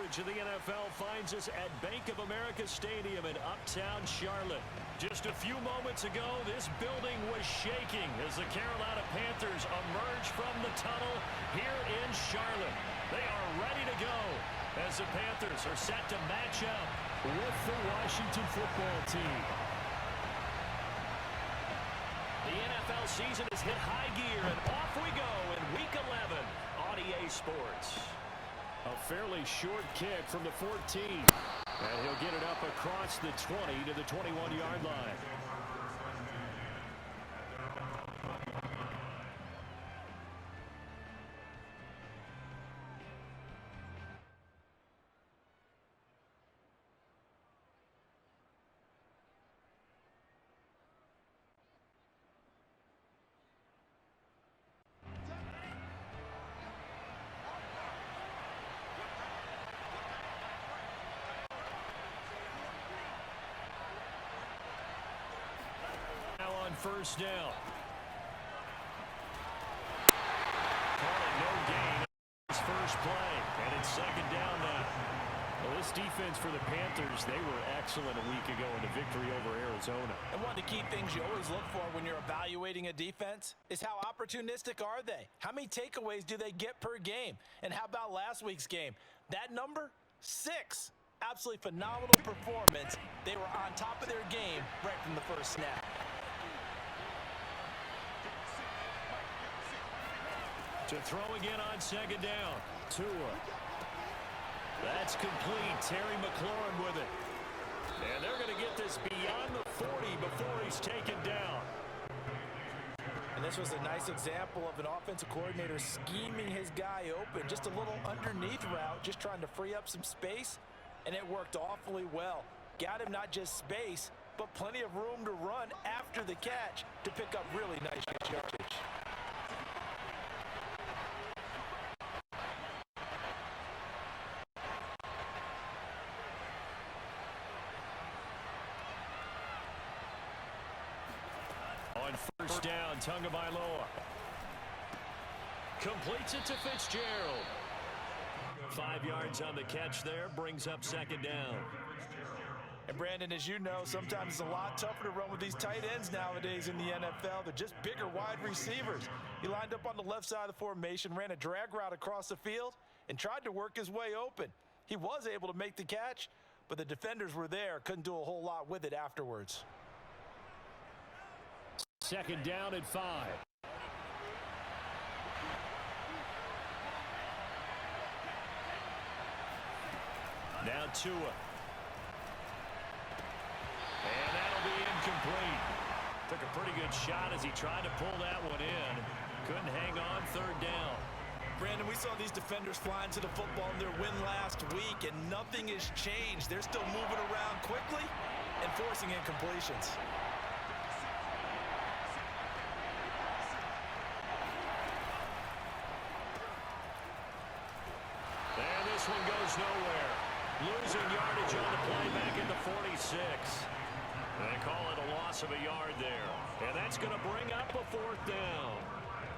coverage of the NFL finds us at Bank of America Stadium in Uptown Charlotte. Just a few moments ago, this building was shaking as the Carolina Panthers emerge from the tunnel here in Charlotte. They are ready to go as the Panthers are set to match up with the Washington football team. The NFL season has hit high gear, and off we go in Week 11 on EA Sports. A fairly short kick from the 14. And he'll get it up across the 20 to the 21-yard line. First down. Call it no gain. His first play, and it's second down now. Well, this defense for the Panthers, they were excellent a week ago in the victory over Arizona. And one of the key things you always look for when you're evaluating a defense is how opportunistic are they? How many takeaways do they get per game? And how about last week's game? That number, 6. Absolutely phenomenal performance. They were on top of their game right from the first snap. To throw again on second down. Tua. That's complete. Terry McLaurin with it. And they're going to get this beyond the 40 before he's taken down. And this was a nice example of an offensive coordinator scheming his guy open. Just a little underneath route, just trying to free up some space. And it worked awfully well. Got him not just space, but plenty of room to run after the catch to pick up really nice yardage. On first down, Tagovailoa completes it to Fitzgerald. 5 yards on the catch there, brings up second down. And Brandon, as you know, sometimes it's a lot tougher to run with these tight ends nowadays in the NFL. They're just bigger wide receivers. He lined up on the left side of the formation, ran a drag route across the field, and tried to work his way open. He was able to make the catch, but the defenders were there, couldn't do a whole lot with it afterwards. Second down at 5. Now Tua. And that'll be incomplete. Took a pretty good shot as he tried to pull that one in. Couldn't hang on third down. Brandon, we saw these defenders flying to the football in their win last week, and nothing has changed. They're still moving around quickly and forcing incompletions. And this one goes nowhere. Losing yardage on the play back at the 46. They call it a loss of a yard there. And that's going to bring up a fourth down.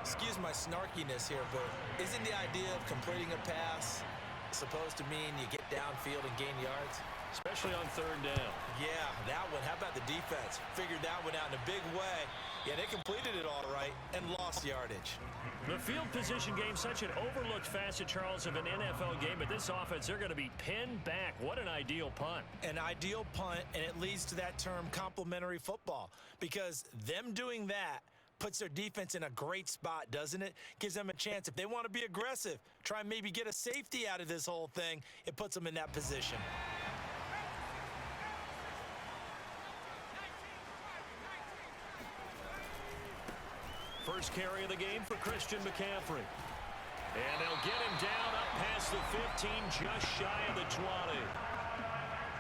Excuse my snarkiness here, but isn't the idea of completing a pass supposed to mean you get downfield and gain yards? Especially on third down. Yeah, that one. How about the defense? Figured that one out in a big way. Yeah, they completed it all right and lost yardage. The field position game, such an overlooked facet, Charles, of an NFL game. But this offense, they're going to be pinned back. What an ideal punt. An ideal punt, and it leads to that term complementary football. Because them doing that puts their defense in a great spot, doesn't it? Gives them a chance. If they want to be aggressive, try and maybe get a safety out of this whole thing, it puts them in that position. First carry of the game for Christian McCaffrey. And they'll get him down up past the 15, just shy of the 20.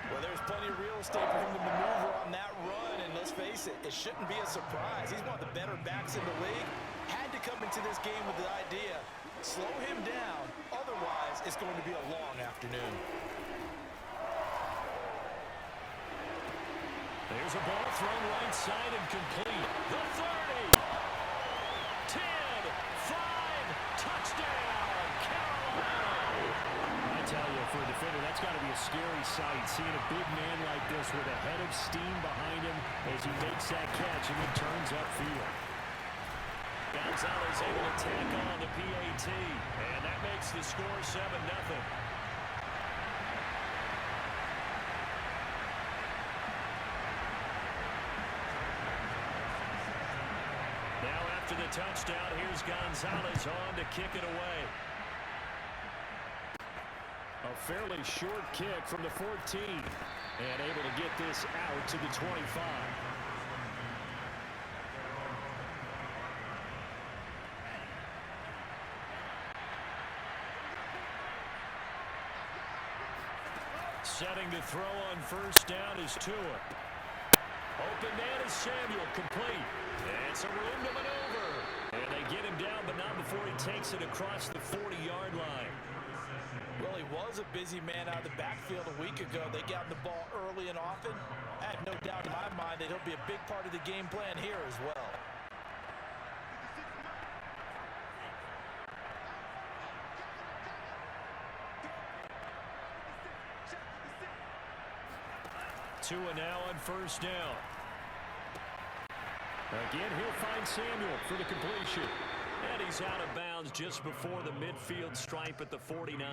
Well, there's plenty of real estate for him to maneuver on that run, and let's face it, it shouldn't be a surprise. He's one of the better backs in the league. Had to come into this game with the idea, slow him down, otherwise it's going to be a long afternoon. There's a ball thrown right side and complete. The 30, 10, 5, touchdown, Carolina. A tell you, for a defender, that's got to be a scary sight, seeing a big man like this with a head of steam behind him as he makes that catch and then turns upfield. Gonzalez able to tack on the PAT, and that makes the score 7-0. Now after the touchdown, here's Gonzalez on to kick it away. A fairly short kick from the 14, and able to get this out to the 25. Setting to throw on first down is Tua. Open man is Samuel, complete. And some room to maneuver. And they get him down, but not before he takes it across the 40-yard line. Well, he was a busy man out of the backfield a week ago. They got him the ball early and often. I have no doubt in my mind that he'll be a big part of the game plan here as well. Tua now on first down. Again, he'll find Samuel for the completion. And he's out of bounds just before the midfield stripe at the 49.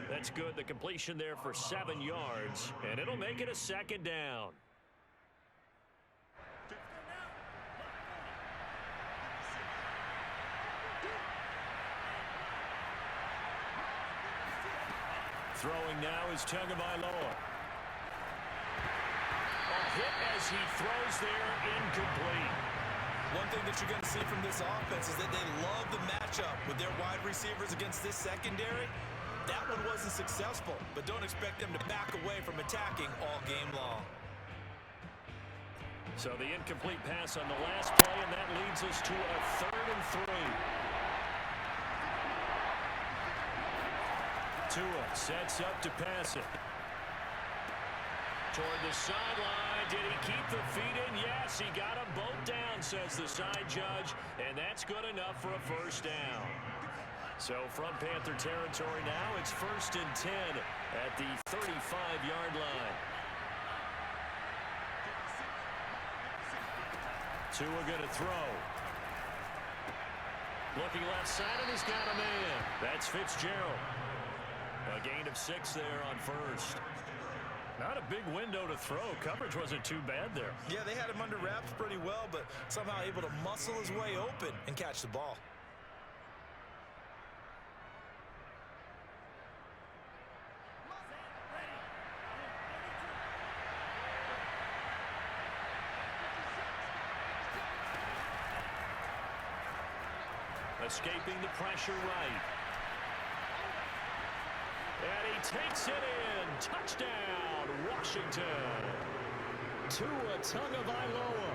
That's good. The completion there for 7 yards. And it'll make it a second down. Throwing now is Tagovailoa. Hit as he throws there, incomplete. One thing that you're going to see from this offense is that they love the matchup with their wide receivers against this secondary. That one wasn't successful, but don't expect them to back away from attacking all game long. So the incomplete pass on the last play, and that leads us to a 3rd and 3. Tua sets up to pass it. Toward the sideline. Did he keep the feet in? Yes, he got them both down, says the side judge, and that's good enough for a first down. So from Panther territory now, it's 1st and 10 at the 35-yard line. Tua going to throw. Looking left side, and he's got a man. That's Fitzgerald. A gain of 6 there on first. Not a big window to throw. Coverage wasn't too bad there. Yeah, they had him under wraps pretty well, but somehow able to muscle his way open and catch the ball. Escaping the pressure right. And he takes it in. Touchdown, Washington. Tua Tagovailoa,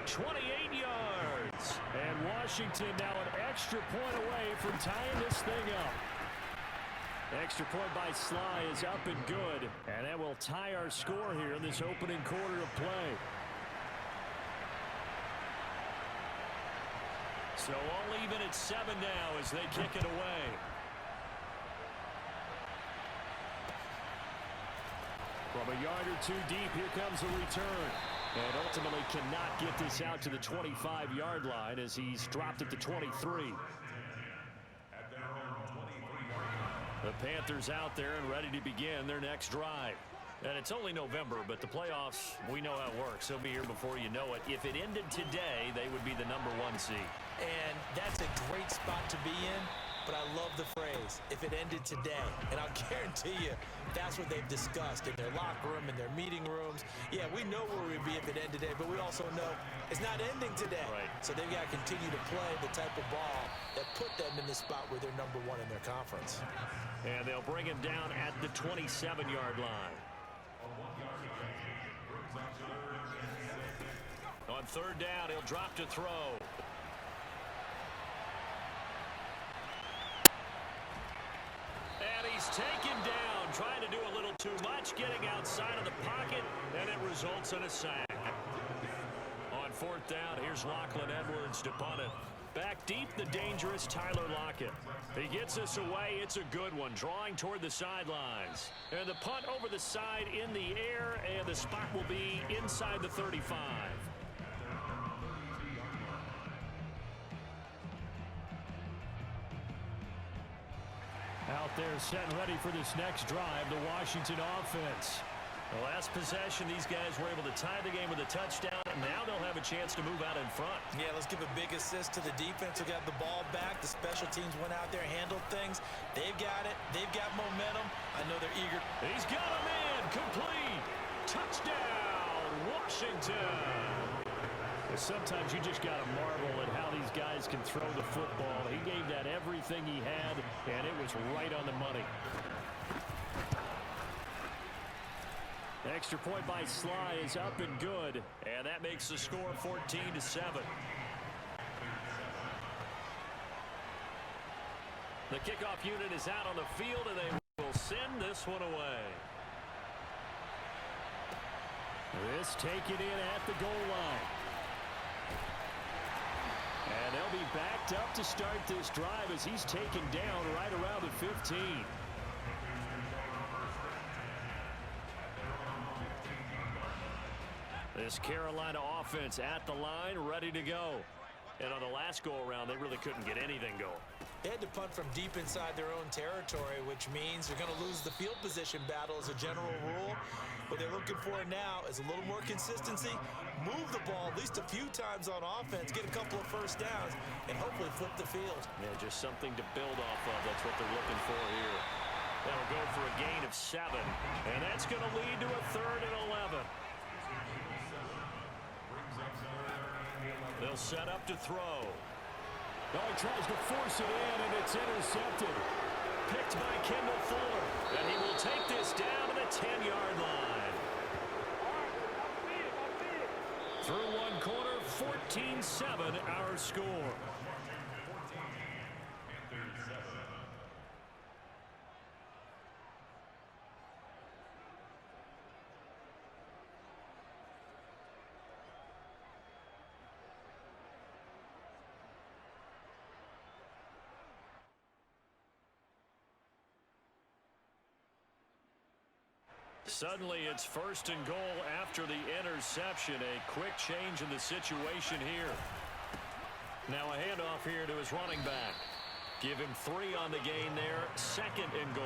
28 yards. And Washington now an extra point away from tying this thing up. Extra point by Sly is up and good. And that will tie our score here in this opening quarter of play. So all even at 7 now as they kick it away. From a yard or two deep, here comes a return. And ultimately cannot get this out to the 25-yard line as he's dropped it to 23. The Panthers out there and ready to begin their next drive. And it's only November, but the playoffs, we know how it works. They'll be here before you know it. If it ended today, they would be the #1 seed. And that's a great spot to be in. But I love the phrase, if it ended today. And I'll guarantee you, that's what they've discussed in their locker room, in their meeting rooms. Yeah, we know where we'd be if it ended today, but we also know it's not ending today. Right. So they've got to continue to play the type of ball that put them in the spot where they're #1 in their conference. And they'll bring him down at the 27-yard line. On 3rd down, he'll drop to throw. And he's taken down, trying to do a little too much, getting outside of the pocket, and it results in a sack. On 4th down, here's Lachlan Edwards to punt it. Back deep, the dangerous Tyler Lockett. He gets us away. It's a good one, drawing toward the sidelines. And the punt over the side in the air, and the spot will be inside the 35. Out there set and ready for this next drive, the Washington offense. The last possession, these guys were able to tie the game with a touchdown. Now they'll have a chance to move out in front. Yeah, let's give a big assist to the defense who got the ball back. The special teams went out there, handled things. They've got it. They've got momentum. I know they're eager. He's got a man. Complete. Touchdown, Washington. Sometimes you just got to marvel at how these guys can throw the football. He gave that everything he had, and it was right on the money. The extra point by Sly is up and good, and that makes the score 14-7. The kickoff unit is out on the field, and they will send this one away. This taken in at the goal line. And they'll be backed up to start this drive as he's taken down right around the 15. This Carolina offense at the line, ready to go. And on the last go-around, they really couldn't get anything going. They had to punt from deep inside their own territory, which means they're going to lose the field position battle as a general rule. What they're looking for now is a little more consistency, move the ball at least a few times on offense, get a couple of first downs, and hopefully flip the field. Yeah, just something to build off of. That's what they're looking for here. That'll go for a gain of 7, and that's going to lead to a 3rd and 11. They'll set up to throw. Oh, he tries to force it in, and it's intercepted. Picked by Kendall Fuller. And he will take this down to the 10-yard line. Through one quarter, 14-7 our score. Suddenly, it's 1st and goal after the interception. A quick change in the situation here. Now a handoff here to his running back. Give him 3 on the gain there. 2nd and goal.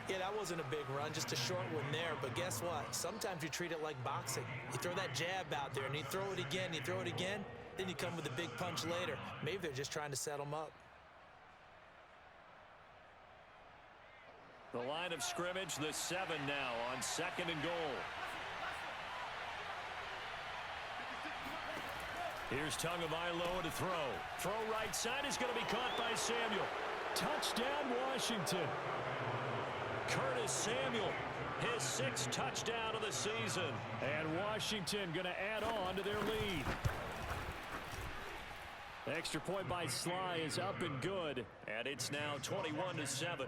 Yeah, that wasn't a big run, just a short one there. But guess what? Sometimes you treat it like boxing. You throw that jab out there, and you throw it again, you throw it again, then you come with a big punch later. Maybe they're just trying to set them up. The line of scrimmage, the 7 now on 2nd and goal. Here's Tagovailoa to throw. Throw right side is going to be caught by Samuel. Touchdown, Washington. Curtis Samuel, his 6th touchdown of the season. And Washington going to add on to their lead. The extra point by Sly is up and good. And it's now 21-7.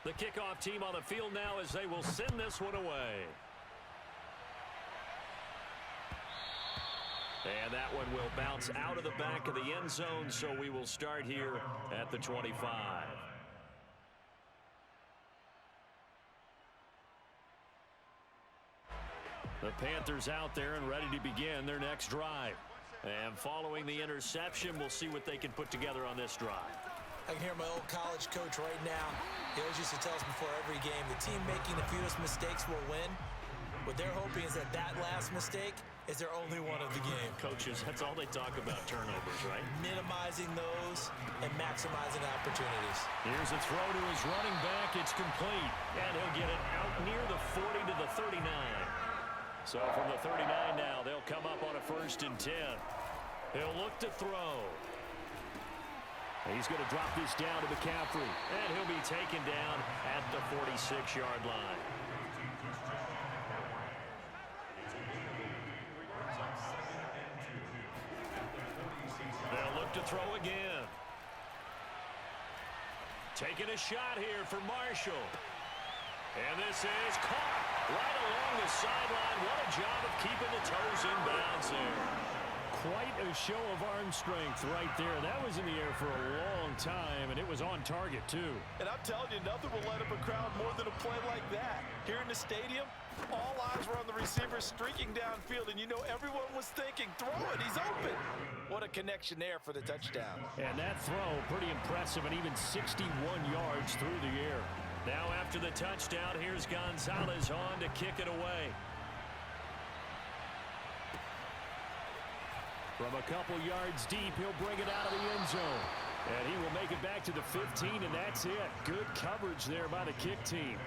The kickoff team on the field now as they will send this one away. And that one will bounce out of the back of the end zone, so we will start here at the 25. The Panthers out there and ready to begin their next drive. And following the interception, we'll see what they can put together on this drive. I can hear my old college coach right now. He always used to tell us before every game, the team making the fewest mistakes will win. What they're hoping is that that last mistake is their only one of the game. Coaches, that's all they talk about, turnovers, right? Minimizing those and maximizing opportunities. Here's a throw to his running back. It's complete. And he'll get it out near the 40 to the 39. So from the 39 now, they'll come up on a 1st and 10. He'll look to throw. He's going to drop this down to McCaffrey, and he'll be taken down at the 46-yard line. They'll look to throw again. Taking a shot here for Marshall. And this is caught right along the sideline. What a job of keeping the toes in bounds there. Quite a show of arm strength right there. That was in the air for a long time, and it was on target, too. And I'm telling you, nothing will light up a crowd more than a play like that. Here in the stadium, all eyes were on the receiver streaking downfield, and you know everyone was thinking, throw it, he's open. What a connection there for the touchdown. And that throw, pretty impressive, and even 61 yards through the air. Now after the touchdown, here's Gonzalez on to kick it away. From a couple yards deep, he'll bring it out of the end zone. And he will make it back to the 15, and that's it. Good coverage there by the kick team.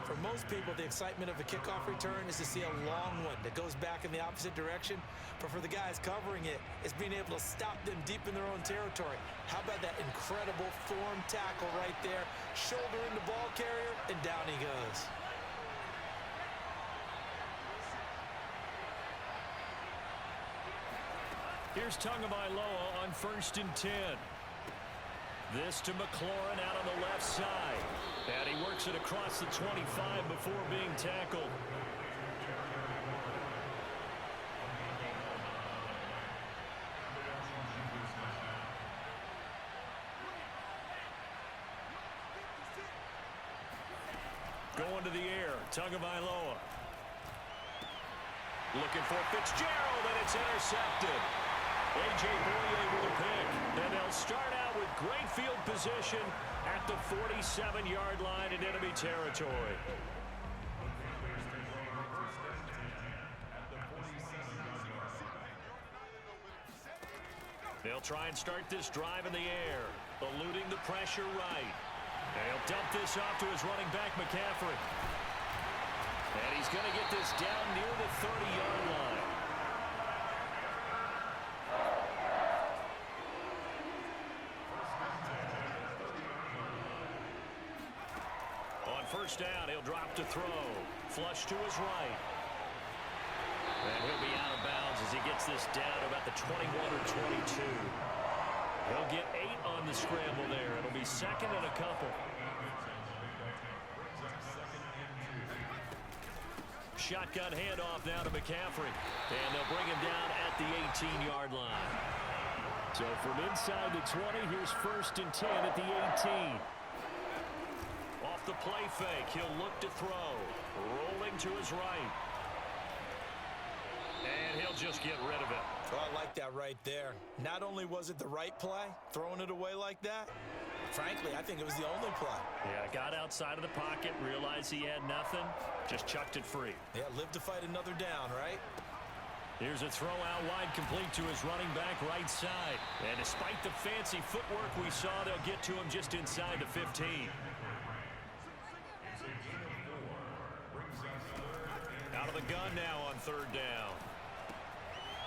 For most people, the excitement of a kickoff return is to see a long one that goes back in the opposite direction. But for the guys covering it, it's being able to stop them deep in their own territory. How about that incredible form tackle right there? Shoulder in the ball carrier, and down he goes. Here's Tagovailoa on 1st and 10. This to McLaurin out on the left side. And he works it across the 25 before being tackled. Going to the air, Tagovailoa. Looking for Fitzgerald, and it's intercepted. A.J. Boye with a pick. And they'll start out with great field position at the 47-yard line in enemy territory. They'll try and start this drive in the air, eluding the pressure right. And he'll dump this off to his running back, McCaffrey. And he's going to get this down near the 30-yard line. On 1st down, he'll drop to throw. Flush to his right. And he'll be out of bounds as he gets this down about the 21 or 22. He'll get 8 on the scramble there. It'll be 2nd and a couple. Shotgun handoff now to McCaffrey. And they'll bring him down at the 18-yard line. So from inside the 20, here's 1st and 10 at the 18. Off the play fake, he'll look to throw. Rolling to his right. And he'll just get rid of it. Oh, I like that right there. Not only was it the right play, throwing it away like that, frankly, I think it was the only play. Yeah, got outside of the pocket, realized he had nothing, just chucked it free. Yeah, live to fight another down, right? Here's a throw out wide complete to his running back right side. And despite the fancy footwork we saw, they'll get to him just inside the 15. Out of the gun now on 3rd down.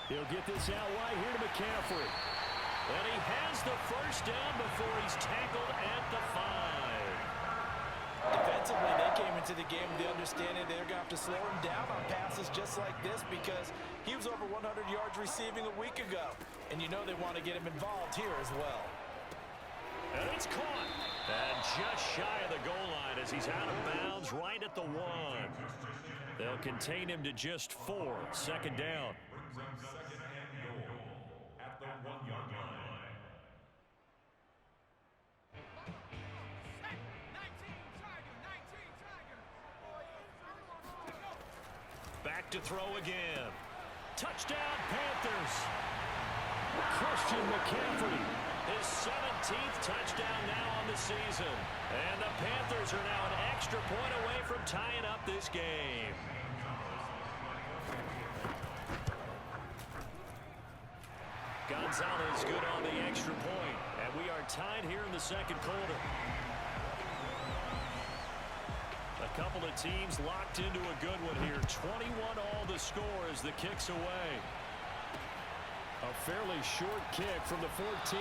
He'll get this out wide here to McCaffrey. And he has the 1st down before he's tackled at the 5. Defensively, they came into the game with the understanding they're going to have to slow him down on passes just like this because he was over 100 yards receiving a week ago. And you know they want to get him involved here as well. And it's caught. And just shy of the goal line as he's out of bounds right at the 1. They'll contain him to just 4. 2nd down. Back to throw again. Touchdown, Panthers. Christian McCaffrey. His 17th touchdown now on the season. And the Panthers are now an extra point away from tying up this game. Gonzalez good on the extra point. And we are tied here in the 2nd quarter. A couple of teams locked into a good one here. 21 all the score as the kick's away. A fairly short kick from the 14.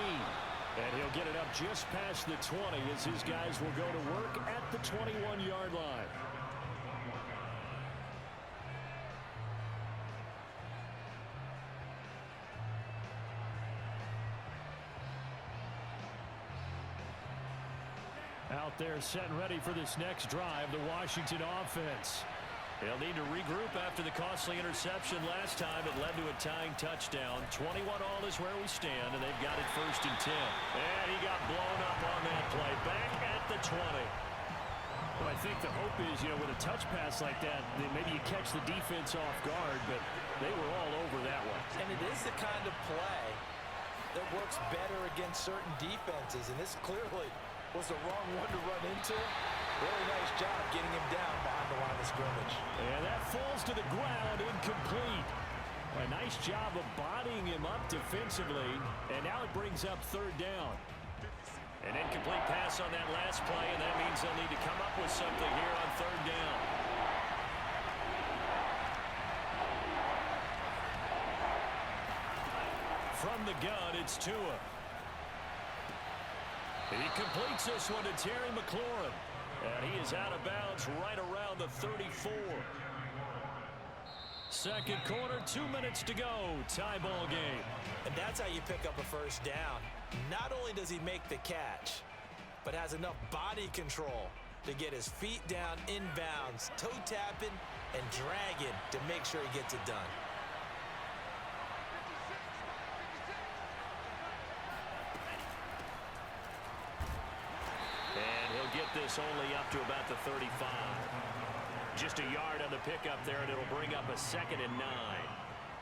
And he'll get it up just past the 20 as his guys will go to work at the 21-yard line. Out there set and ready for this next drive, the Washington offense. They'll need to regroup after the costly interception last time. It led to a tying touchdown. 21 all is where we stand, and they've got it 1st and 10. And he got blown up on that play. Back at the 20. Well, I think the hope is, with a touch pass like that, then maybe you catch the defense off guard, but they were all over that one. And it is the kind of play that works better against certain defenses, and this clearly was the wrong one to run into. Really nice job getting him down behind the line of scrimmage. And that falls to the ground, incomplete. A nice job of bodying him up defensively, and now it brings up 3rd down. An incomplete pass on that last play, and that means they'll need to come up with something here on 3rd down. From the gun, it's Tua. And he completes this one to Terry McLaurin. And he is out of bounds right around the 34. Second quarter, 2 minutes to go. Tie ball game. And that's how you pick up a 1st down. Not only does he make the catch, but has enough body control to get his feet down inbounds, toe tapping and dragging to make sure he gets it done. Get this only up to about the 35. Just a yard on the pickup there, and it'll bring up a 2nd and 9.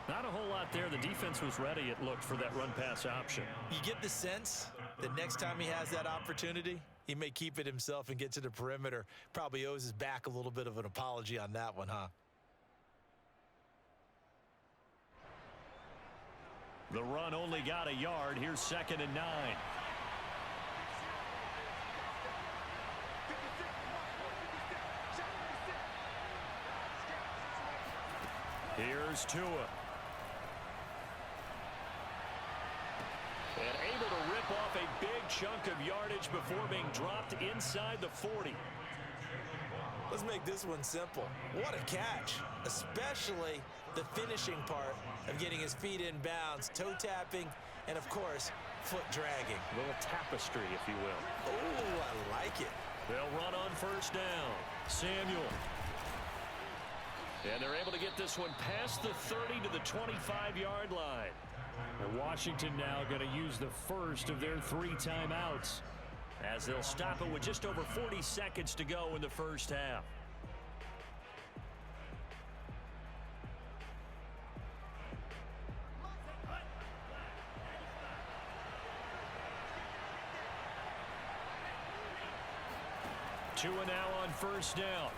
Not a whole lot there. The defense was ready, it looked, for that run-pass option. You get the sense that next time he has that opportunity, he may keep it himself and get to the perimeter. Probably owes his back a little bit of an apology on that one, huh? The run only got a yard. Here's 2nd and 9. Here's Tua. And able to rip off a big chunk of yardage before being dropped inside the 40. Let's make this one simple. What a catch, especially the finishing part of getting his feet in bounds, toe tapping, and of course, foot dragging. A little tapestry, if you will. Oh, I like it. They'll run on 1st down. Samuel. And they're able to get this one past the 30 to the 25-yard line. And Washington now going to use the first of their 3 timeouts, as they'll stop it with just over 40 seconds to go in the 1st half. Tua now on 1st down.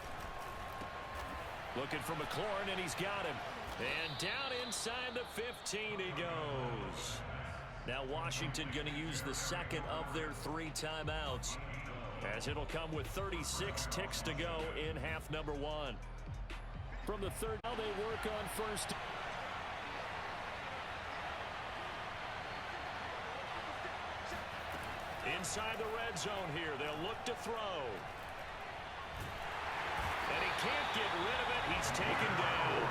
Looking for McLaurin, and he's got him. And down inside the 15 he goes. Now Washington going to use the 2nd of their 3 timeouts, as it'll come with 36 ticks to go in half number 1. From the 3rd, now they work on 1st. Inside the red zone here, they'll look to throw. And he can't get rid of it. He's taken down.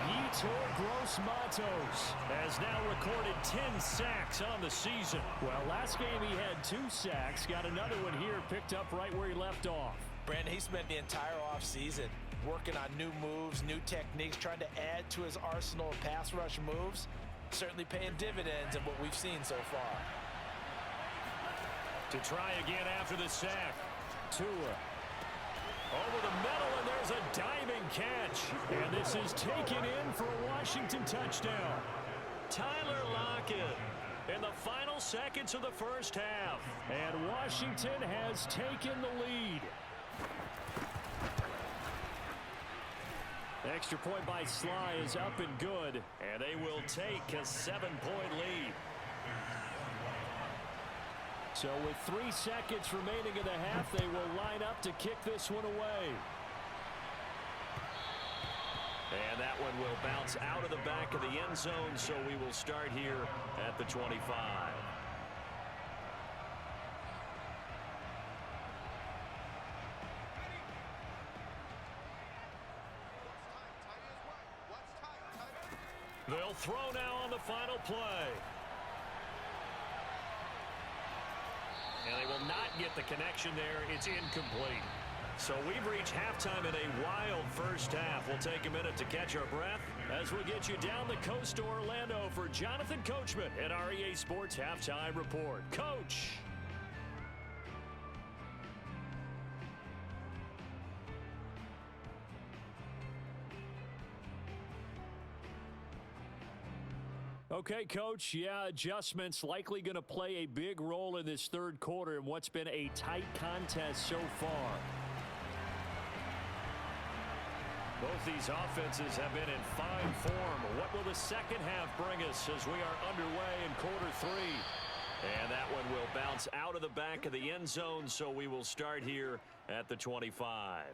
Yetur Gross-Matos has now recorded 10 sacks on the season. Well, last game he had 2 sacks. Got another one here, picked up right where he left off. Brandon, he spent the entire offseason working on new moves, new techniques, trying to add to his arsenal of pass rush moves. Certainly paying dividends in what we've seen so far. To try again after the sack. Tua. Over the middle, and there's a diving catch. And this is taken in for a Washington touchdown. Tyler Lockett in the final seconds of the 1st half. And Washington has taken the lead. Extra point by Sly is up and good. And they will take a 7-point lead. So with 3 seconds remaining in the half, they will line up to kick this one away. And that one will bounce out of the back of the end zone, so we will start here at the 25. throw now on the final play. And they will not get the connection there. It's incomplete. So we've reached halftime in a wild first half. We'll take a minute to catch our breath as we get you down the coast to Orlando for Jonathan Coachman at our EA Sports Halftime Report. Coach. Okay, Coach, yeah, adjustments likely going to play a big role in this third quarter in what's been a tight contest so far. Both these offenses have been in fine form. What will the second half bring us as we are underway in quarter three? And that one will bounce out of the back of the end zone, so we will start here at the 25.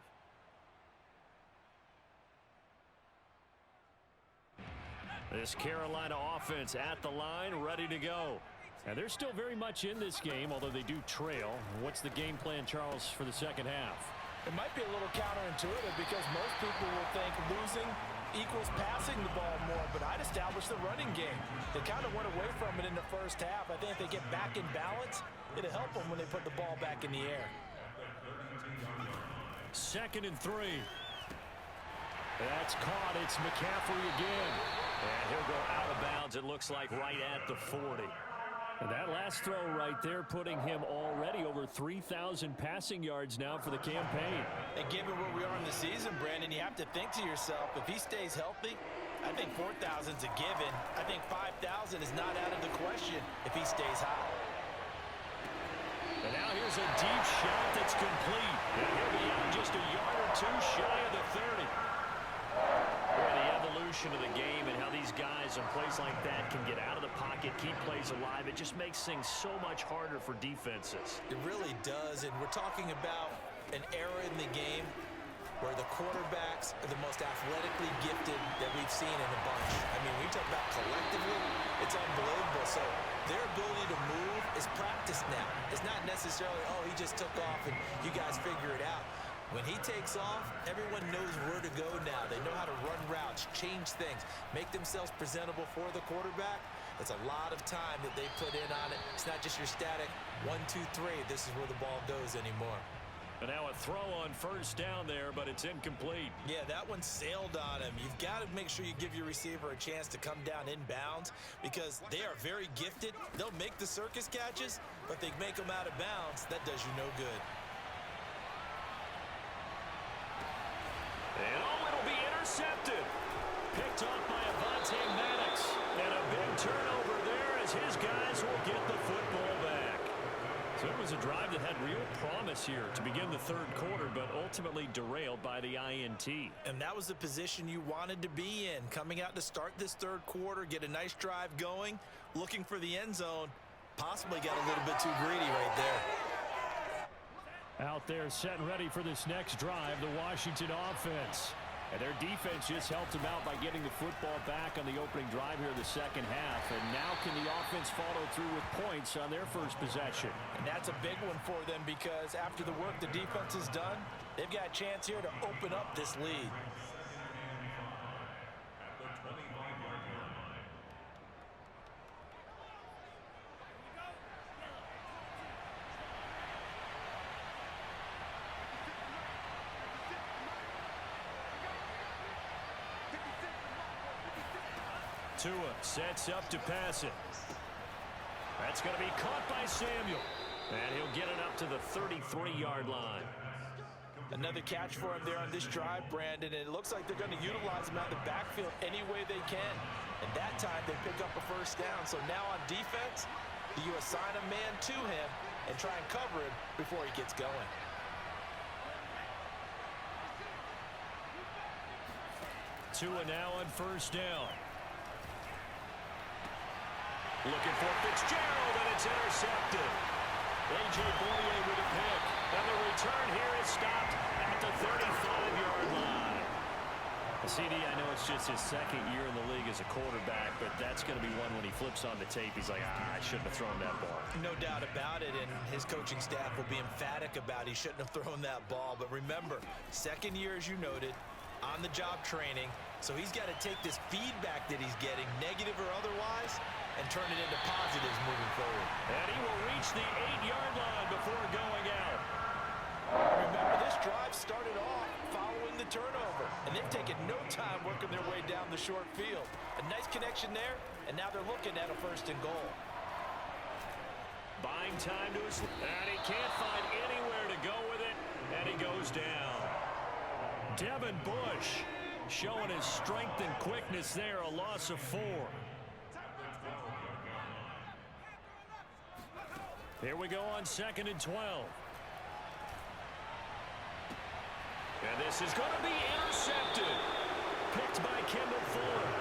This Carolina offense at the line, ready to go. And they're still very much in this game, although they do trail. What's the game plan, Charles, for the second half? It might be a little counterintuitive because most people will think losing equals passing the ball more, but I'd establish the running game. They kind of went away from it in the first half. I think if they get back in balance, it'll help them when they put the ball back in the air. 2nd and 3. That's caught. It's McCaffrey again. And he'll go out of bounds, it looks like, right at the 40. And that last throw right there putting him already over 3,000 passing yards now for the campaign. And given where we are in the season, Brandon, you have to think to yourself, if he stays healthy, I think 4,000 is a given. I think 5,000 is not out of the question if he stays high. And now here's a deep shot that's complete. And he'll be out just a yard or two shy of the 30. Boy, the evolution of the game and how these guys in plays like that can get out of the pocket, keep plays alive, it just makes things so much harder for defenses. It really does, and we're talking about an era in the game where the quarterbacks are the most athletically gifted that we've seen in a bunch. I mean, when you talk about collectively, it's unbelievable. So their ability to move is practiced now. It's not necessarily, oh, he just took off and you guys figure it out. When he takes off, everyone knows where to go now. They know how to run routes, change things, make themselves presentable for the quarterback. It's a lot of time that they put in on it. It's not just your static 1, 2, 3. This is where the ball goes anymore. And now a throw on first down there, but it's incomplete. Yeah, that one sailed on him. You've got to make sure you give your receiver a chance to come down inbounds because they are very gifted. They'll make the circus catches, but they make them out of bounds. That does you no good. And it'll be intercepted. Picked off by Avonte Maddox. And a big turnover there as his guys will get the football back. So it was a drive that had real promise here to begin the third quarter, but ultimately derailed by the INT. And that was the position you wanted to be in. Coming out to start this third quarter, get a nice drive going, looking for the end zone. Possibly got a little bit too greedy right there. Out there set and ready for this next drive, the Washington offense. And their defense just helped them out by getting the football back on the opening drive here in the second half. And now can the offense follow through with points on their first possession? And that's a big one for them because after the work the defense has done, they've got a chance here to open up this lead. Tua sets up to pass it. That's going to be caught by Samuel. And he'll get it up to the 33-yard line. Another catch for him there on this drive, Brandon, and it looks like they're going to utilize him out of the backfield any way they can. And that time they pick up a first down. So now on defense, you assign a man to him and try and cover him before he gets going. Tua now on first down. Looking for Fitzgerald, and it's intercepted. A.J. Boyer with a pick. And the return here is stopped at the 35-yard line. CD, I know it's just his second year in the league as a quarterback, but that's going to be one when he flips on the tape. He's like, I shouldn't have thrown that ball. No doubt about it, and his coaching staff will be emphatic about he shouldn't have thrown that ball. But remember, second year, as you noted, on-the-job training, so he's got to take this feedback that he's getting, negative or otherwise, and turn it into positives moving forward. And he will reach the 8-yard line before going out. Remember, this drive started off following the turnover, and they've taken no time working their way down the short field. A nice connection there, and now they're looking at a 1st and goal. Buying time to his... And he can't find anywhere to go with it, and he goes down. Devin Bush showing his strength and quickness there, a loss of 4. Here we go on 2nd and 12. And this is going to be intercepted. Picked by Kendall Fuller.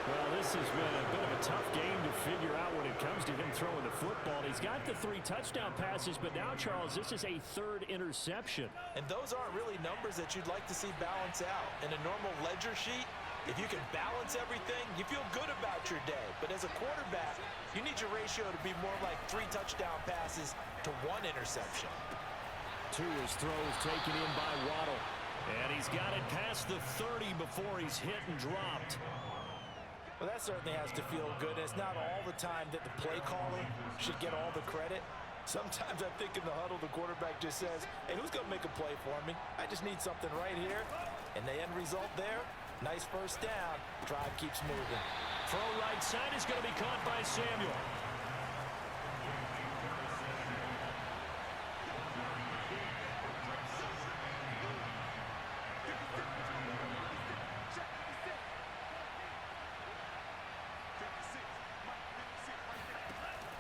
Well, this has been a bit of a tough game to figure out when it comes to him throwing the football. He's got the 3 touchdown passes, but now, Charles, this is a 3rd interception. And those aren't really numbers that you'd like to see balance out. In a normal ledger sheet, if you can balance everything, you feel good about your day. But as a quarterback, you need your ratio to be more like 3 touchdown passes to 1 interception. Tua's throws taken in by Waddle. And he's got it past the 30 before he's hit and dropped. Well, that certainly has to feel good. It's not all the time that the play caller should get all the credit. Sometimes I think in the huddle, the quarterback just says, hey, who's going to make a play for me? I just need something right here. And the end result there, nice 1st down. Drive keeps moving. Throw right side is going to be caught by Samuel.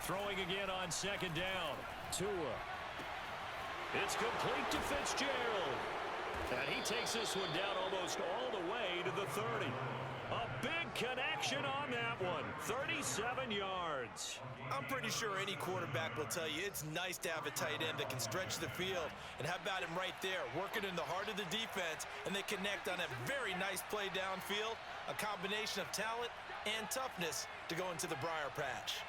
Throwing again on 2nd down. Tua. It's complete to Fitzgerald. And he takes this one down almost all the way to the 30. A big connection on that one. 37 yards. I'm pretty sure any quarterback will tell you it's nice to have a tight end that can stretch the field. And how about him right there, working in the heart of the defense, and they connect on a very nice play downfield. A combination of talent and toughness to go into the briar patch.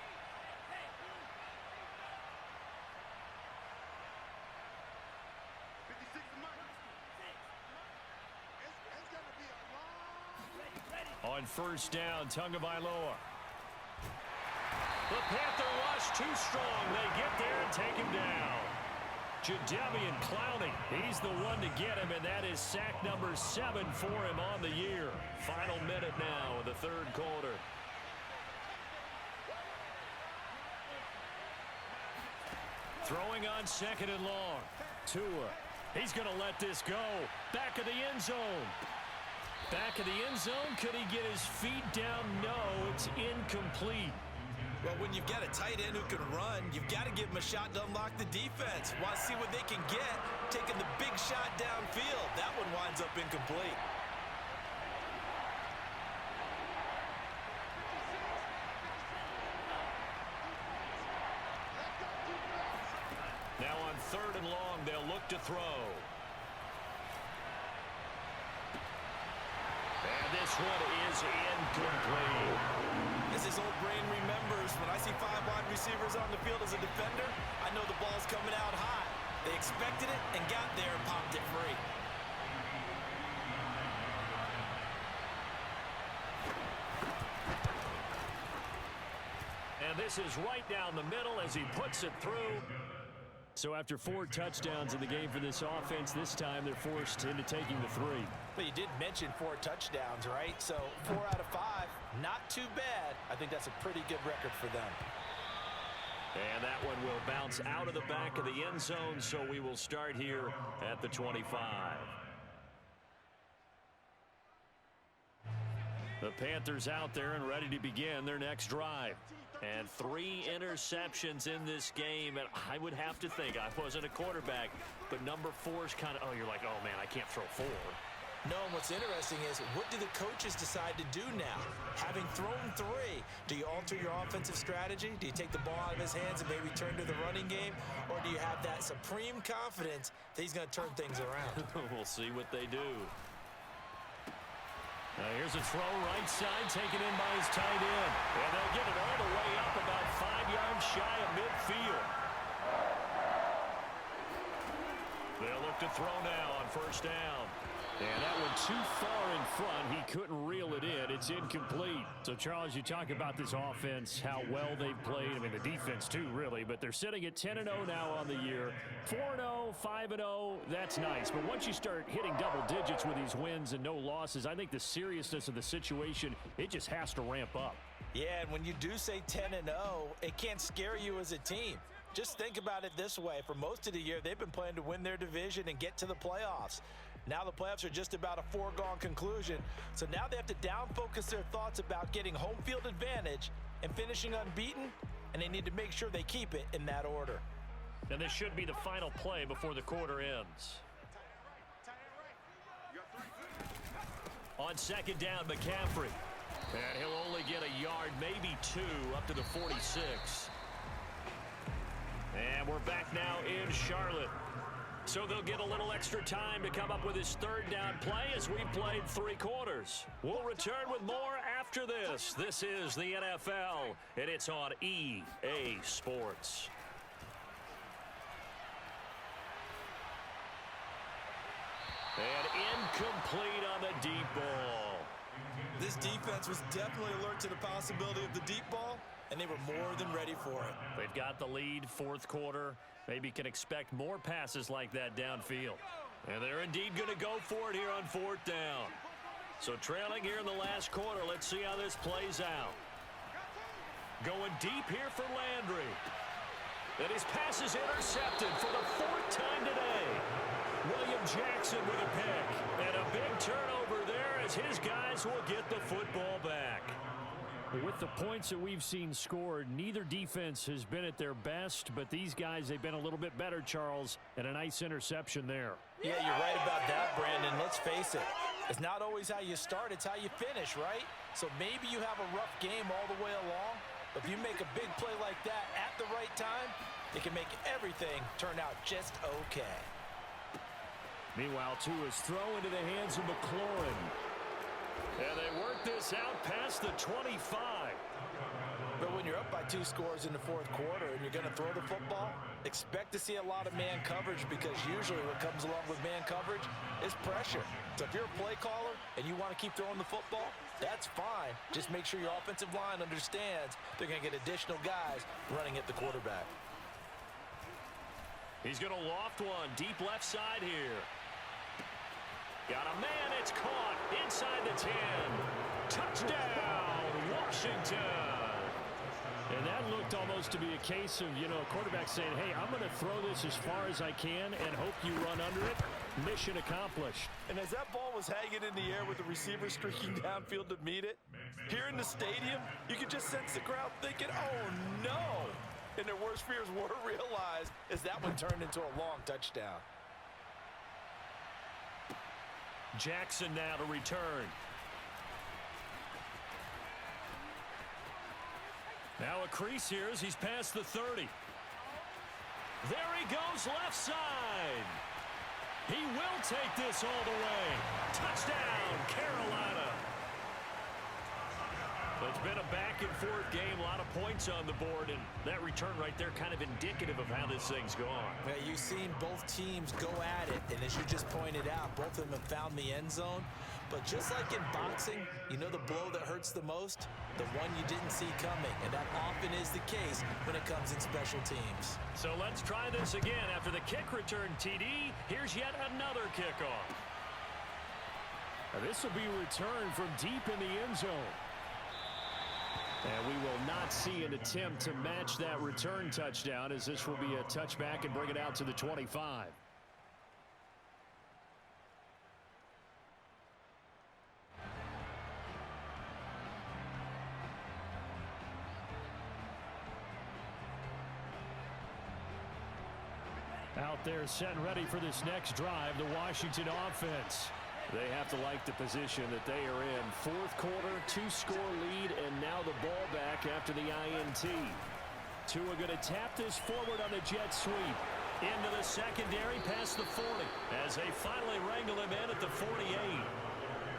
On 1st down, Tagovailoa. The Panther rush too strong. They get there and take him down. Jadeveon Clowney, he's the one to get him, and that is sack number 7 for him on the year. Final minute now in the 3rd quarter. Throwing on 2nd and long. Tua, he's going to let this go. Back of the end zone. Back of the end zone. Could he get his feet down? No, it's incomplete. Well, when you've got a tight end who can run, you've got to give him a shot to unlock the defense. Want to see what they can get, taking the big shot downfield. That one winds up incomplete. Now on 3rd and long, they'll look to throw. And this one is incomplete. As his old brain remembers, when I see 5 wide receivers on the field as a defender, I know the ball's coming out high. They expected it and got there and popped it free. And this is right down the middle as he puts it through. So after 4 touchdowns in the game for this offense, this time they're forced into taking the 3. But you did mention 4 touchdowns, right? So 4 out of 5, not too bad. I think that's a pretty good record for them. And that one will bounce out of the back of the end zone, so we will start here at the 25. The Panthers out there and ready to begin their next drive. And 3 interceptions in this game, and I would have to think, I wasn't a quarterback, but number 4 is kind of, oh, you're like, oh, man, I can't throw 4. No, and what's interesting is, what do the coaches decide to do now? Having thrown 3, do you alter your offensive strategy? Do you take the ball out of his hands and maybe turn to the running game? Or do you have that supreme confidence that he's going to turn things around? We'll see what they do. Now here's a throw right side taken in by his tight end. And they'll get it all the way up about 5 yards shy of midfield. They'll look to throw now on 1st down. And that one too far in front. He couldn't reel it in. It's incomplete. So, Charles, you talk about this offense, how well they've played. I mean, the defense, too, really. But they're sitting at 10-0 now on the year. 4-0, 5-0, that's nice. But once you start hitting double digits with these wins and no losses, I think the seriousness of the situation, it just has to ramp up. Yeah, and when you do say 10-0, it can't scare you as a team. Just think about it this way. For most of the year, they've been playing to win their division and get to the playoffs. Now the playoffs are just about a foregone conclusion. So now they have to down-focus their thoughts about getting home field advantage and finishing unbeaten, and they need to make sure they keep it in that order. And this should be the final play before the quarter ends. On second down, McCaffrey. And he'll only get a yard, maybe two, up to the 46. And we're back now in Charlotte. So they'll get a little extra time to come up with his third down play as we played 3 quarters. We'll return with more after this. This is the NFL, and it's on EA Sports. And incomplete on the deep ball. This defense was definitely alert to the possibility of the deep ball, and they were more than ready for it. They've got the lead, fourth quarter. Maybe can expect more passes like that downfield. And they're indeed going to go for it here on fourth down. So trailing here in the last quarter, let's see how this plays out. Going deep here for Landry. And his pass is intercepted for the 4th time today. William Jackson with a pick. And a big turnover there as his guys will get the football back. With the points that we've seen scored, neither defense has been at their best, but these guys, they've been a little bit better, Charles, and a nice interception there. Yeah, you're right about that, Brandon. Let's face it. It's not always how you start, it's how you finish, right? So maybe you have a rough game all the way along, but if you make a big play like that at the right time, it can make everything turn out just okay. Meanwhile, Tua is thrown into the hands of McLaurin. And they work this out past the 25. But when you're up by 2 scores in the 4th quarter and you're going to throw the football, expect to see a lot of man coverage, because usually what comes along with man coverage is pressure. So if you're a play caller and you want to keep throwing the football, that's fine. Just make sure your offensive line understands they're going to get additional guys running at the quarterback. He's going to loft one deep left side here. Got a man, it's caught inside the 10. Touchdown, Washington. And that looked almost to be a case of, a quarterback saying, hey, I'm going to throw this as far as I can and hope you run under it. Mission accomplished. And as that ball was hanging in the air with the receiver streaking downfield to meet it, here in the stadium, you could just sense the crowd thinking, oh, no. And their worst fears were realized as that one turned into a long touchdown. Jackson now to return. Now a crease here as he's past the 30. There he goes left side. He will take this all the way. Touchdown, Carolina. It's been a back-and-forth game, a lot of points on the board, and that return right there kind of indicative of how this thing's gone. Yeah, you've seen both teams go at it, and as you just pointed out, both of them have found the end zone. But just like in boxing, the blow that hurts the most? The one you didn't see coming, and that often is the case when it comes in special teams. So let's try this again. After the kick return TD, here's yet another kickoff. Now, this will be returned from deep in the end zone. And we will not see an attempt to match that return touchdown, as this will be a touchback and bring it out to the 25. Out there set and ready for this next drive, the Washington offense. They have to like the position that they are in. 4th quarter, 2-score lead, and now the ball back after the INT. Tua going to tap this forward on the jet sweep. Into the secondary past the 40 as they finally wrangle him in at the 48.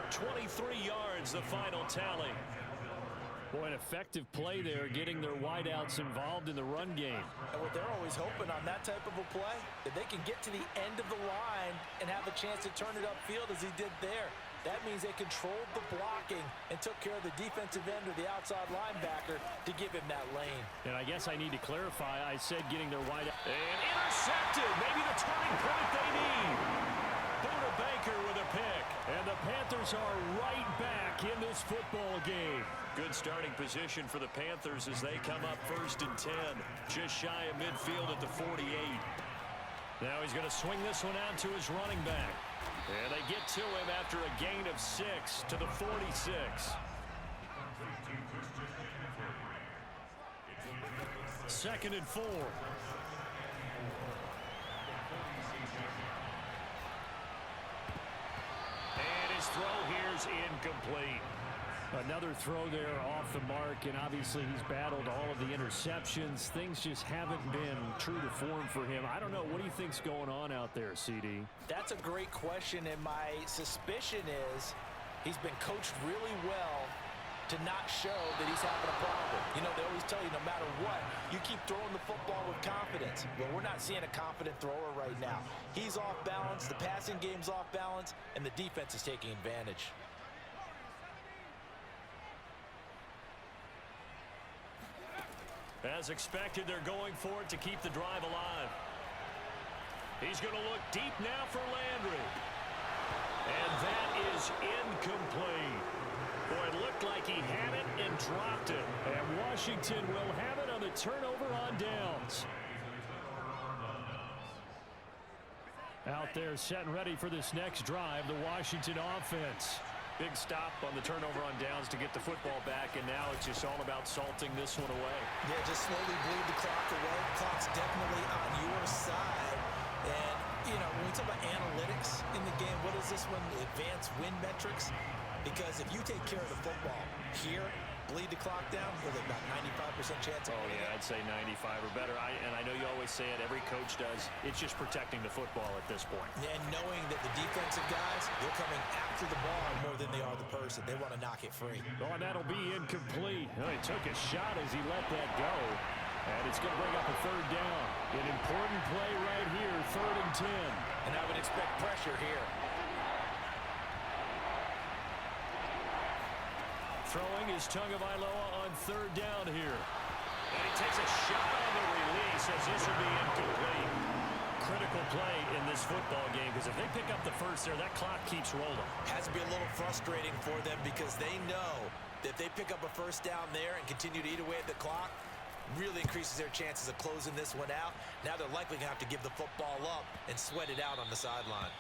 23 yards, the final tally. Boy, an effective play there, getting their wideouts involved in the run game. And what they're always hoping on that type of a play, that they can get to the end of the line and have a chance to turn it upfield as he did there. That means they controlled the blocking and took care of the defensive end or the outside linebacker to give him that lane. And I guess I need to clarify. I said getting their wideout. And intercepted. Maybe the turning point they need. Buda Baker with a pick. And the Panthers are right back in this football game. Good starting position for the Panthers as they come up 1st and 10. Just shy of midfield at the 48. Now he's going to swing this one out to his running back. And they get to him after a gain of 6 to the 46. Second and 4. And his throw here's incomplete. Another throw there off the mark, and obviously he's battled all of the interceptions. Things just haven't been true to form for him. I don't know. What do you think's going on out there, CD? That's a great question, and my suspicion is he's been coached really well to not show that he's having a problem. You know, they always tell you no matter what, you keep throwing the football with confidence. Well, we're not seeing a confident thrower right now. He's off balance, the passing game's off balance, and the defense is taking advantage. As expected, they're going for it to keep the drive alive. He's going to look deep now for Landry. And that is incomplete. Boy, it looked like he had it and dropped it. And Washington will have it on the turnover on downs. Out there set and ready for this next drive, the Washington offense. Big stop on the turnover on downs to get the football back, and now it's just all about salting this one away. Yeah, just slowly bleed the clock away. Clock's definitely on your side. And, you know, when we talk about analytics in the game, what is this one? Advanced win metrics? Because if you take care of the football here, bleed the clock down with about 95% chance of winning. Yeah, I'd say 95 or better. And I know you always say it, every coach does. It's just protecting the football at this point. And knowing that the defensive guys, they're coming after the ball more than they are the person. They want to knock it free. Oh, and that'll be incomplete. Oh, he took a shot as he let that go. And it's going to bring up a third down. An important play right here, 3rd and 10. And I would expect pressure here. Throwing is Tagovailoa on 3rd down here. And he takes a shot on the release as this will be incomplete. Critical play in this football game because if they pick up the first there, that clock keeps rolling. Has to be a little frustrating for them because they know that if they pick up a first down there and continue to eat away at the clock, really increases their chances of closing this one out. Now they're likely going to have to give the football up and sweat it out on the sideline.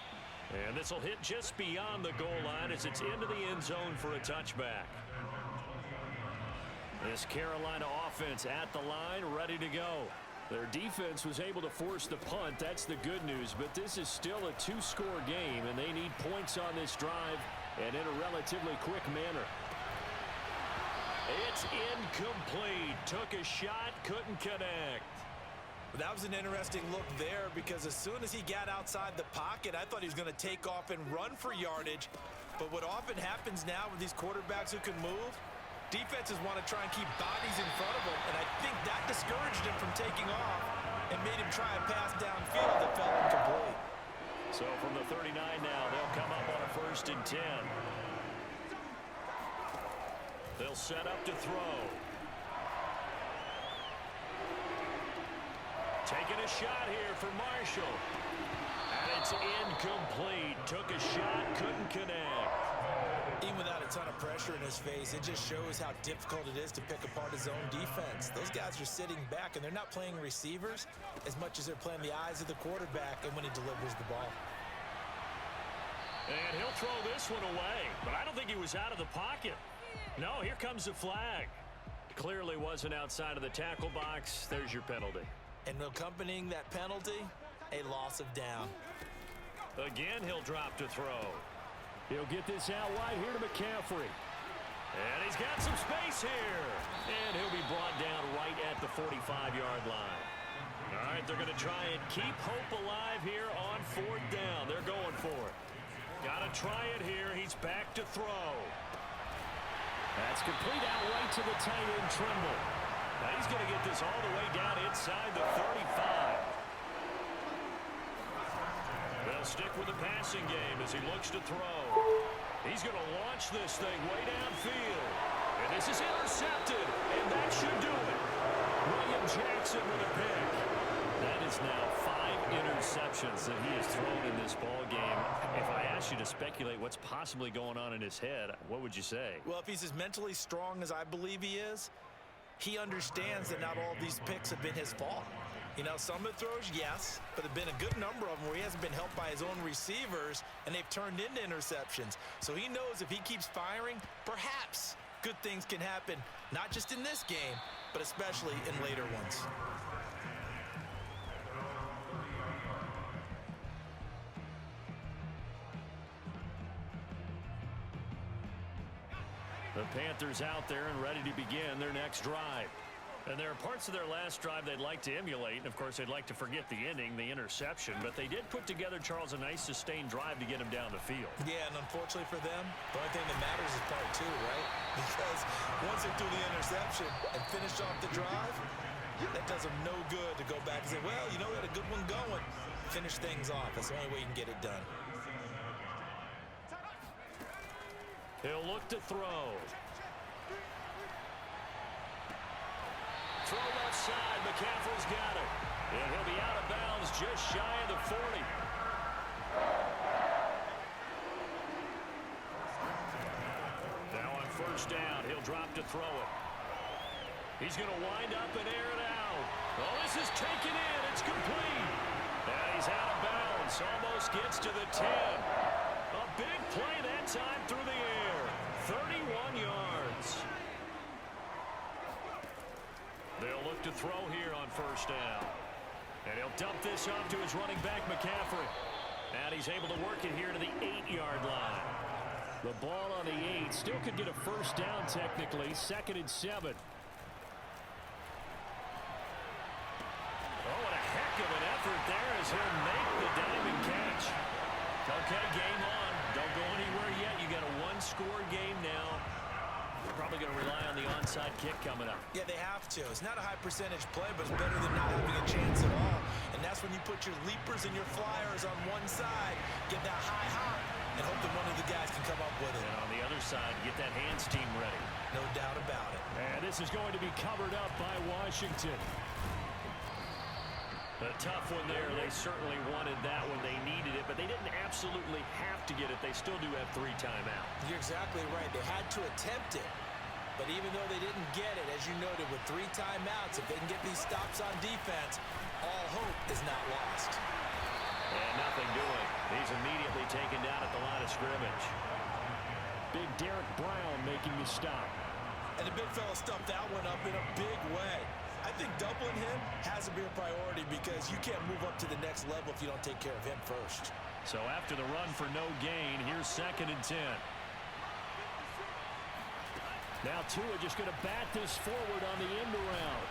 And this will hit just beyond the goal line as it's into the end zone for a touchback. This Carolina offense at the line, ready to go. Their defense was able to force the punt. That's the good news. But this is still a 2-score game, and they need points on this drive and in a relatively quick manner. It's incomplete. Took a shot, couldn't connect. That was an interesting look there because as soon as he got outside the pocket, I thought he was going to take off and run for yardage. But what often happens now with these quarterbacks who can move, defenses want to try and keep bodies in front of them, and I think that discouraged him from taking off and made him try a pass downfield that fell incomplete. So from the 39 now, they'll come up on a 1st and 10. They'll set up to throw. Taking a shot here for Marshall. And it's incomplete. Took a shot, couldn't connect. Even without a ton of pressure in his face, it just shows how difficult it is to pick apart his own defense. Those guys are sitting back, and they're not playing receivers as much as they're playing the eyes of the quarterback and when he delivers the ball. And he'll throw this one away, but I don't think he was out of the pocket. No, here comes the flag. Clearly wasn't outside of the tackle box. There's your penalty. And accompanying that penalty, a loss of down. Again, he'll drop to throw. He'll get this out wide here to McCaffrey. And he's got some space here. And he'll be brought down right at the 45-yard line. All right, they're going to try and keep hope alive here on 4th down. They're going for it. Got to try it here. He's back to throw. That's complete out right to the tight end, Trimble. Now he's going to get this all the way down inside the 35. They'll stick with the passing game as he looks to throw. He's going to launch this thing way downfield. And this is intercepted, and that should do it. William Jackson with a pick. That is now 5 interceptions that he has thrown in this ball game. If I asked you to speculate what's possibly going on in his head, what would you say? Well, if he's as mentally strong as I believe he is, he understands that not all of these picks have been his fault. You know, some of the throws, yes, but there have been a good number of them where he hasn't been helped by his own receivers, and they've turned into interceptions. So he knows if he keeps firing, perhaps good things can happen, not just in this game, but especially in later ones. The Panthers out there and ready to begin their next drive. And there are parts of their last drive they'd like to emulate. And, of course, they'd like to forget the ending, the interception. But they did put together, Charles, a nice sustained drive to get him down the field. Yeah, and unfortunately for them, the only thing that matters is part 2, right? Because once they do the interception and finish off the drive, that does them no good to go back and say, well, you know, we had a good one going. Finish things off. That's the only way you can get it done. He'll look to throw. Throw left side. McCaffrey's got it. And he'll be out of bounds just shy of the 40. Now on first down, he'll drop to throw it. He's going to wind up and air it out. Oh, this is taken in. It's complete. And he's out of bounds. Almost gets to the 10. A big play that time through the air. 31 yards. They'll look to throw here on first down. And he'll dump this off to his running back, McCaffrey. And he's able to work it here to the 8-yard line. The ball on the 8. Still could get a first down technically. 2nd and 7. Oh, what a heck of an effort there as he'll make the diving catch. Okay, game on. Don't go anywhere yet. You got a one-score game now. Probably going to rely on the onside kick coming up. Yeah, they have to. It's not a high percentage play, but it's better than not having a chance at all. And that's when you put your leapers and your flyers on one side, get that high hop, and hope that one of the guys can come up with it. And on the other side, get that hands team ready. No doubt about it. And this is going to be covered up by Washington. A tough one there. They certainly wanted that when they needed it, but they didn't absolutely have to get it. They still do have 3 timeouts. You're exactly right. They had to attempt it. But even though they didn't get it, as you noted, with 3 timeouts, if they can get these stops on defense, all hope is not lost. And nothing doing. He's immediately taken down at the line of scrimmage. Big Derek Brown making the stop. And the big fella stuffed that one up in a big way. I think doubling him has to be a priority because you can't move up to the next level if you don't take care of him first. So after the run for no gain, here's 2nd and 10. Now Tua just going to bat this forward on the end around.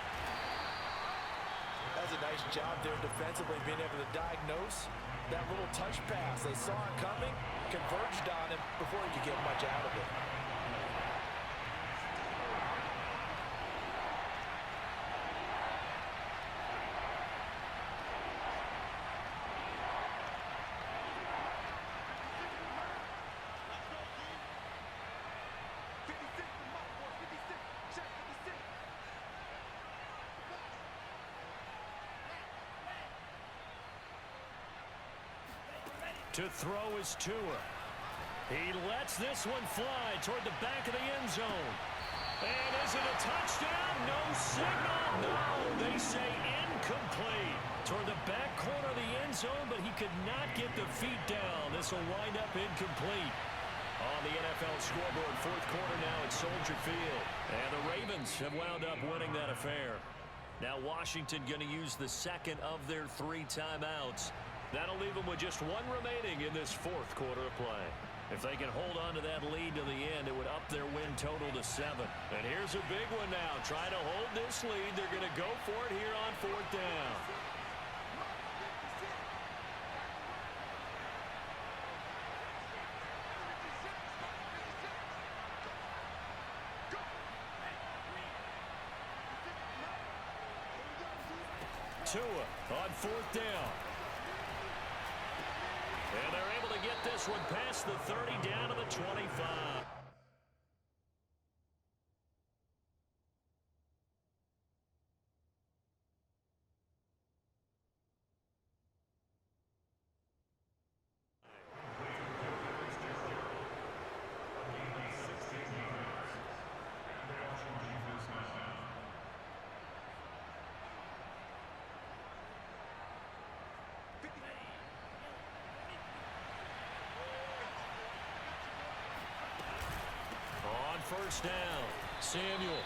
That's a nice job there defensively, being able to diagnose that little touch pass. They saw it coming, converged on him before he could get much out of it. To throw is Tua. He lets this one fly toward the back of the end zone. And is it a touchdown? No signal. No, they say incomplete. Toward the back corner of the end zone, but he could not get the feet down. This will wind up incomplete. On the NFL scoreboard, 4th quarter now at Soldier Field. And the Ravens have wound up winning that affair. Now Washington going to use the 2nd of their 3 timeouts. That'll leave them with just 1 remaining in this 4th quarter of play. If they can hold on to that lead to the end, it would up their win total to 7. And here's a big one now. Try to hold this lead. They're going to go for it here on 4th down. Tua on 4th down. And they're able to get this one past the 30 down to the 25. First down. Samuel